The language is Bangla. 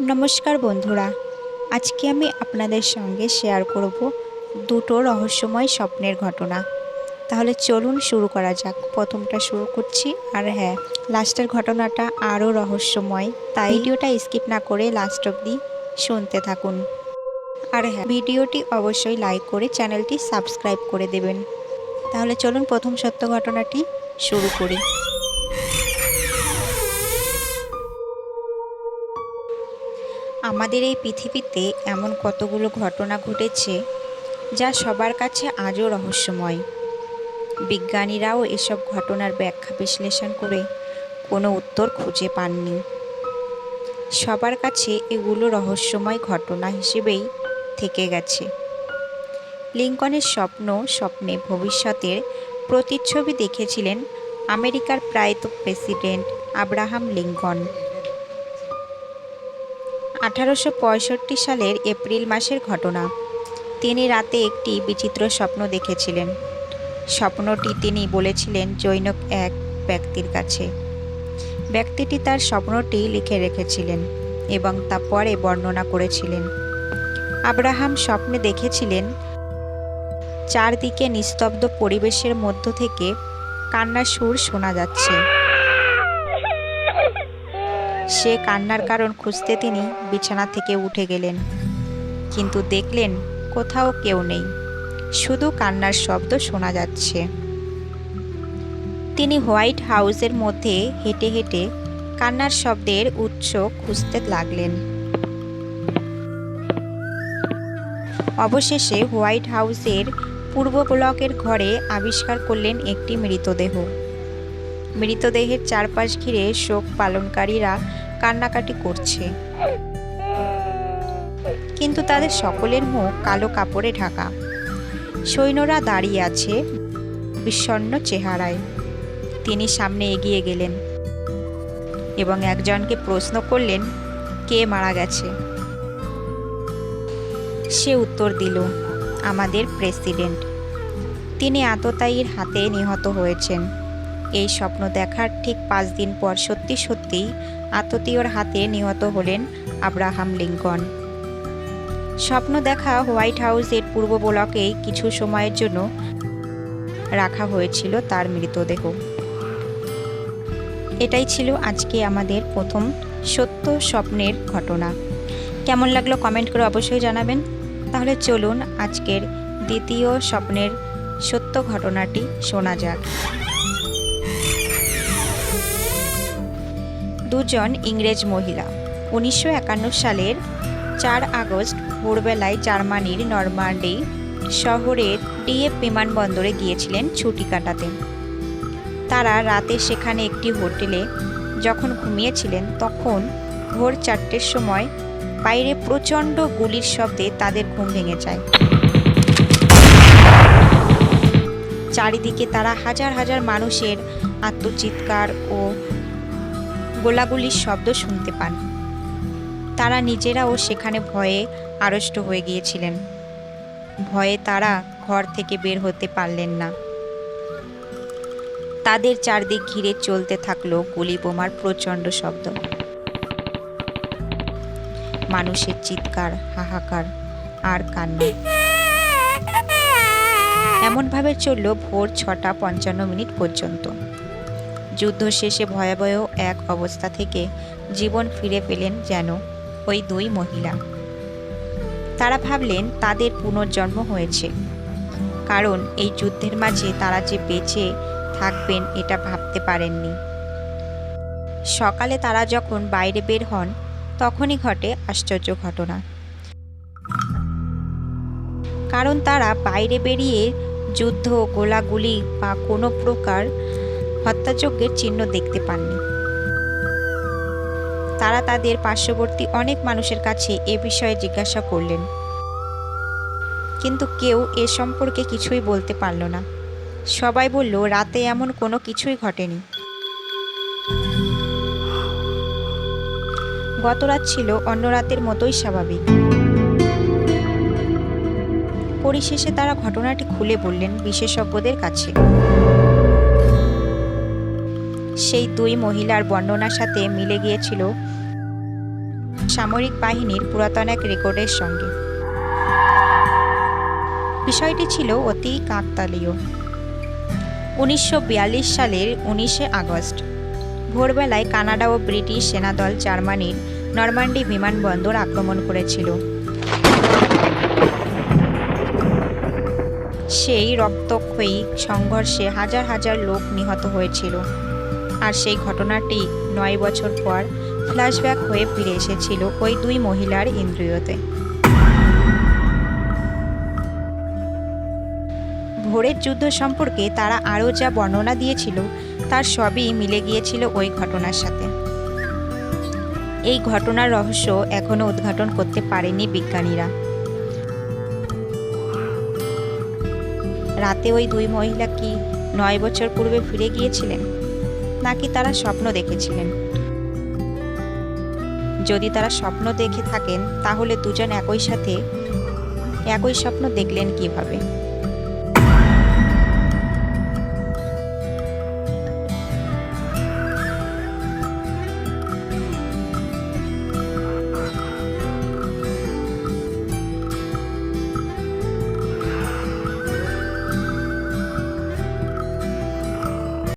নমস্কার বন্ধুরা, আজকে আমি আপনাদের সঙ্গে শেয়ার করব দুটো রহস্যময় স্বপ্নের ঘটনা। তাহলে চলুন শুরু করা যাক। প্রথমটা শুরু করছি। আর হ্যাঁ, লাস্টের ঘটনাটা আরও রহস্যময়, তাই ভিডিওটা স্কিপ না করে লাস্ট অবধি শুনতে থাকুন। আর হ্যাঁ, ভিডিওটি অবশ্যই লাইক করে চ্যানেলটি সাবস্ক্রাইব করে দেবেন। তাহলে চলুন প্রথম সত্য ঘটনাটি শুরু করি। আমাদের এই পৃথিবীতে এমন কতগুলো ঘটনা ঘটেছে যা সবার কাছে আজও রহস্যময়। বিজ্ঞানীরাও এসব ঘটনার ব্যাখ্যা বিশ্লেষণ করে কোনো উত্তর খুঁজে পাননি। সবার কাছে এগুলো রহস্যময় ঘটনা হিসেবেই থেকে গেছে। লিঙ্কনের স্বপ্নে ভবিষ্যতের প্রতিচ্ছবি দেখেছিলেন আমেরিকার প্রয়াত প্রেসিডেন্ট আব্রাহাম লিঙ্কন। 1865 সালের এপ্রিল মাসের ঘটনা। তিনি রাতে একটি বিচিত্র স্বপ্ন দেখেছিলেন। স্বপ্নটি তিনি বলেছিলেন জনৈক এক ব্যক্তির কাছে। ব্যক্তিটি তার স্বপ্নটি লিখে রেখেছিলেন এবং তা পরে বর্ণনা করেছিলেন। আব্রাহাম স্বপ্নে দেখেছিলেন চারদিকে নিস্তব্ধ পরিবেশের মধ্য থেকে কান্নার সুর শোনা যাচ্ছে। সে কান্নার কারণ খুঁজতে তিনি বিছানা থেকে উঠে গেলেন, কিন্তু দেখলেন কোথাও কেউ নেই, শুধু কান্নার শব্দ শোনা যাচ্ছে। তিনি হোয়াইট হাউসের মধ্যে হেঁটে হেঁটে কান্নার শব্দের উৎস খুঁজতে লাগলেন। অবশেষে হোয়াইট হাউসের পূর্ব ব্লকের ঘরে আবিষ্কার করলেন একটি মৃতদেহ। মৃতদেহের চারপাশ ঘিরে শোক পালনকারীরা কান্নাকাটি করছে, কিন্তু তাদের সকলের মুখ কালো কাপড়ে ঢাকা। সৈন্যরা দাঁড়িয়ে আছে বিষণ্ণ চেহারায়। তিনি সামনে এগিয়ে গেলেন এবং একজনকে প্রশ্ন করলেন, কে মারা গেছে? সে উত্তর দিল, আমাদের প্রেসিডেন্ট। তিনি আততায়ীর হাতে নিহত হয়েছেন। এই স্বপ্ন দেখার ঠিক 5 দিন পর সত্যি সত্যিই আততায়ীর হাতে নিহত হলেন আব্রাহাম লিঙ্কন। স্বপ্ন দেখা হোয়াইট হাউসের পূর্ব ব্লকেই কিছু সময়ের জন্য রাখা হয়েছিল তার মৃতদেহ। এটাই ছিল আজকে আমাদের প্রথম সত্য স্বপ্নের ঘটনা। কেমন লাগলো কমেন্ট করে অবশ্যই জানাবেন। তাহলে চলুন আজকের দ্বিতীয় স্বপ্নের সত্য ঘটনাটি শোনা যাক। দুজন ইংরেজ মহিলা 1951 সালের 4 আগস্ট ভোরবেলায় জার্মানির নরমান্ডি শহরের ডিএফ বিমানবন্দরে গিয়েছিলেন ছুটি কাটাতে। তারা রাতে সেখানে একটি হোটেলে যখন ঘুমিয়েছিলেন, তখন ভোর 4টের সময় বাইরে প্রচণ্ড গুলির শব্দে তাদের ঘুম ভেঙে যায়। চারিদিকে তারা হাজার হাজার মানুষের আত্মচিৎকার ও গোলাগুলির শব্দ শুনতে পান। তারা নিজেরাও সেখানে ভয়ে আড়ষ্ট হয়ে গিয়েছিলেন। ভয়ে তারা ঘর থেকে বের হতে পারলেন না। তাদের চারদিক ঘিরে চলতে থাকলো গুলি বোমার প্রচণ্ড শব্দ, মানুষের চিৎকার, হাহাকার আর কান্না। এমনভাবে চলল ভোর 6:55 পর্যন্ত। যুদ্ধ শেষে ভয়াবহ এক অবস্থা থেকে জীবন ফিরে পেলেন যেন ওই 2 মহিলা। তারা ভাবলেন তাদের পুনর্জন্ম হয়েছে, কারণ এই যুদ্ধের মাঝে তারা যে বেঁচে থাকবেন এটা ভাবতে পারেননি। সকালে তারা যখন বাইরে বের হন, তখনই ঘটে আশ্চর্য ঘটনা। কারণ তারা বাইরে বেরিয়ে যুদ্ধ, গোলাগুলি বা কোনো প্রকার হত্যাযজ্ঞের চিহ্ন দেখতে পাননি। তারা তাদের পার্শ্ববর্তী অনেক মানুষের কাছে এ বিষয়ে জিজ্ঞাসা করলেন, কিন্তু কেউ এ সম্পর্কে কিছুই বলতে পারল না। সবাই বলল রাতে এমন কোনো কিছুই ঘটেনি। গত রাত ছিল অন্য রাতের মতোই স্বাভাবিক। পরিশেষে তারা ঘটনাটি খুলে বললেন বিশেষজ্ঞদের কাছে। সেই 2 মহিলার বর্ণনার সাথে মিলে গিয়েছিল সামরিক বাহিনীর পুরাতন এক রেকর্ডের সঙ্গে। বিষয়টি ছিল অতি কাকতালীয়। 1942 সালের 19শে আগস্ট ভোরবেলায় কানাডা ও ব্রিটিশ সেনাদল জার্মানির নরমান্ডি বিমানবন্দর আক্রমণ করেছিল। সেই রক্তক্ষয়ী সংঘর্ষে হাজার হাজার লোক নিহত হয়েছিল, আর সেই ঘটনাটি 9 বছর পর ফ্ল্যাশব্যাক হয়ে ফিরে এসেছিল ওই দুই মহিলার ইন্দ্রিয়তে। ভোরের যুদ্ধ সম্পর্কে তারা আরও যা বর্ণনা দিয়েছিল তার সবই মিলে গিয়েছিল ওই ঘটনার সাথে। এই ঘটনার রহস্য এখনও উদ্ঘাটন করতে পারেনি বিজ্ঞানীরা। রাতে ওই দুই মহিলা কি 9 বছর পূর্বে ফিরে গিয়েছিলেন, নাকি তারা স্বপ্ন দেখেছিলেন? যদি তারা স্বপ্ন দেখে থাকেন, তাহলে দুজন একই সাথে একই স্বপ্ন দেখলেন কিভাবে?